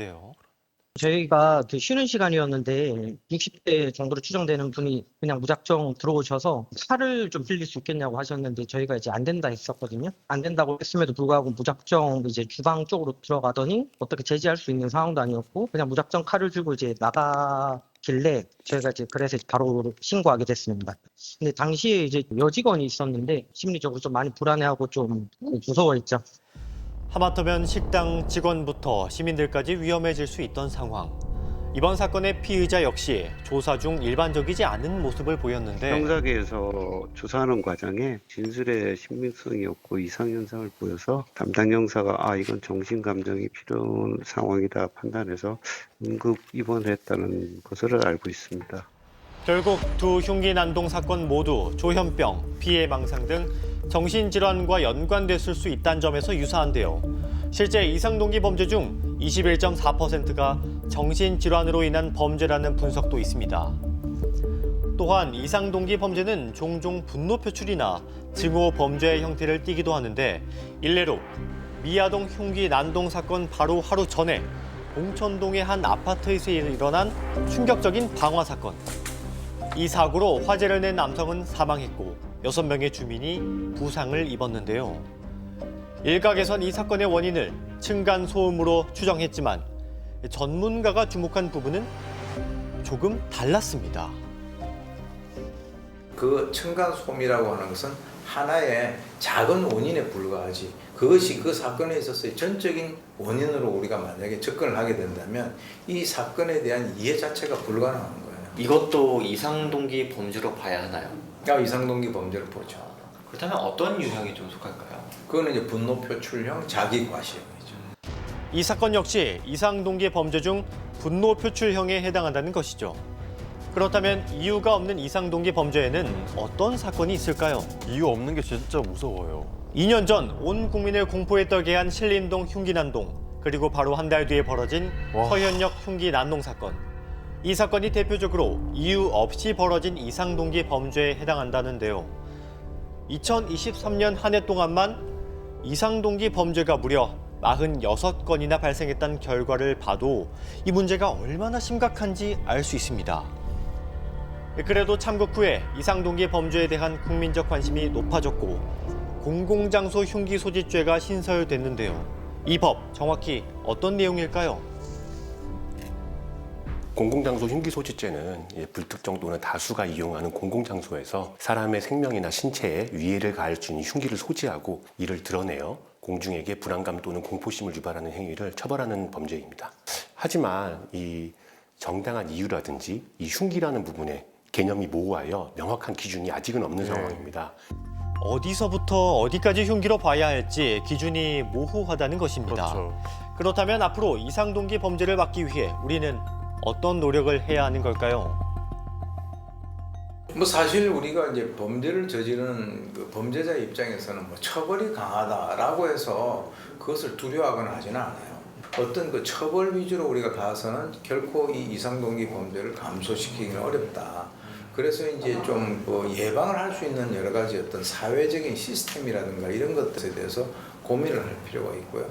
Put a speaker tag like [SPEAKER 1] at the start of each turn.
[SPEAKER 1] 네요.
[SPEAKER 2] 저희가 그 쉬는 시간이었는데 60대 정도로 추정되는 분이 그냥 무작정 들어오셔서 차를 좀 빌릴 수 있겠냐고 하셨는데 저희가 이제 안 된다 했었거든요. 안 된다고 했음에도 불구하고 무작정 이제 주방 쪽으로 들어가더니 어떻게 제지할 수 있는 상황도 아니었고 그냥 무작정 칼을 들고 이제 나가길래 저희가 이제 그래서 바로 신고하게 됐습니다. 근데 당시에 이제 여직원이 있었는데 심리적으로 좀 많이 불안해하고 좀 무서워했죠.
[SPEAKER 1] 하마터면 식당 직원부터 시민들까지 위험해질 수 있던 상황. 이번 사건의 피의자 역시 조사 중 일반적이지 않은 모습을 보였는데
[SPEAKER 3] 형사계에서 조사하는 과정에 진술에 신빙성이 없고 이상현상을 보여서 담당 형사가 이건 정신감정이 필요한 상황이다 판단해서 응급 입원을 했다는 것을 알고 있습니다.
[SPEAKER 1] 결국 두 흉기 난동 사건 모두 조현병, 피해망상 등 정신질환과 연관됐을 수 있다는 점에서 유사한데요. 실제 이상동기 범죄 중 21.4%가 정신질환으로 인한 범죄라는 분석도 있습니다. 또한 이상동기 범죄는 종종 분노 표출이나 증오 범죄의 형태를 띠기도 하는데 일례로 미아동 흉기 난동 사건 바로 하루 전에 봉천동의 한 아파트에서 일어난 충격적인 방화 사건. 이 사고로 화재를 낸 남성은 사망했고 6명의 주민이 부상을 입었는데요. 일각에선 이 사건의 원인을 층간소음으로 추정했지만 전문가가 주목한 부분은 조금 달랐습니다.
[SPEAKER 4] 그 층간소음이라고 하는 것은 하나의 작은 원인에 불과하지 그것이 그 사건에 있어서의 전적인 원인으로 우리가 만약에 접근을 하게 된다면 이 사건에 대한 이해 자체가 불가능한 거예요.
[SPEAKER 5] 이것도 이상동기 범죄로 봐야 하나요?
[SPEAKER 4] 이상동기 범죄를 보죠.
[SPEAKER 5] 그렇다면 어떤 유형이 좀 속할까요?
[SPEAKER 4] 그거는 이제 분노 표출형 자기과시형이죠.
[SPEAKER 1] 이 사건 역시 이상동기 범죄 중 분노 표출형에 해당한다는 것이죠. 그렇다면 이유가 없는 이상동기 범죄에는 어떤 사건이 있을까요?
[SPEAKER 6] 이유 없는 게 진짜 무서워요.
[SPEAKER 1] 2년 전 온 국민을 공포에 떨게 한 신림동 흉기 난동, 그리고 바로 한 달 뒤에 벌어진 서현역 흉기 난동 사건. 이 사건이 대표적으로 이유 없이 벌어진 이상동기 범죄에 해당한다는데요. 2023년 한 해 동안만 이상동기 범죄가 무려 46건이나 발생했다는 결과를 봐도 이 문제가 얼마나 심각한지 알 수 있습니다. 그래도 참국 후에 이상동기 범죄에 대한 국민적 관심이 높아졌고 공공장소 흉기 소지죄가 신설됐는데요. 이 법 정확히 어떤 내용일까요?
[SPEAKER 7] 공공장소 흉기 소지죄는 불특정 또는 다수가 이용하는 공공장소에서 사람의 생명이나 신체에 위해를 가할 수 있는 흉기를 소지하고 이를 드러내어 공중에게 불안감 또는 공포심을 유발하는 행위를 처벌하는 범죄입니다. 하지만 이 정당한 이유라든지 이 흉기라는 부분에 개념이 모호하여 명확한 기준이 아직은 없는 상황입니다.
[SPEAKER 1] 어디서부터 어디까지 흉기로 봐야 할지 기준이 모호하다는 것입니다.
[SPEAKER 6] 그렇죠.
[SPEAKER 1] 그렇다면 앞으로 이상동기 범죄를 막기 위해 우리는 어떤 노력을 해야 하는 걸까요?
[SPEAKER 4] 사실 우리가 이제 범죄를 저지르는 그 범죄자 입장에서는 처벌이 강하다라고 해서 그것을 두려워하거나 하지는 않아요. 어떤 그 처벌 위주로 우리가 가서는 결코 이 이상동기 범죄를 감소시키기는 어렵다. 그래서 이제 좀 예방을 할 수 있는 여러 가지 어떤 사회적인 시스템이라든가 이런 것들에 대해서 고민을 할 필요가 있고요.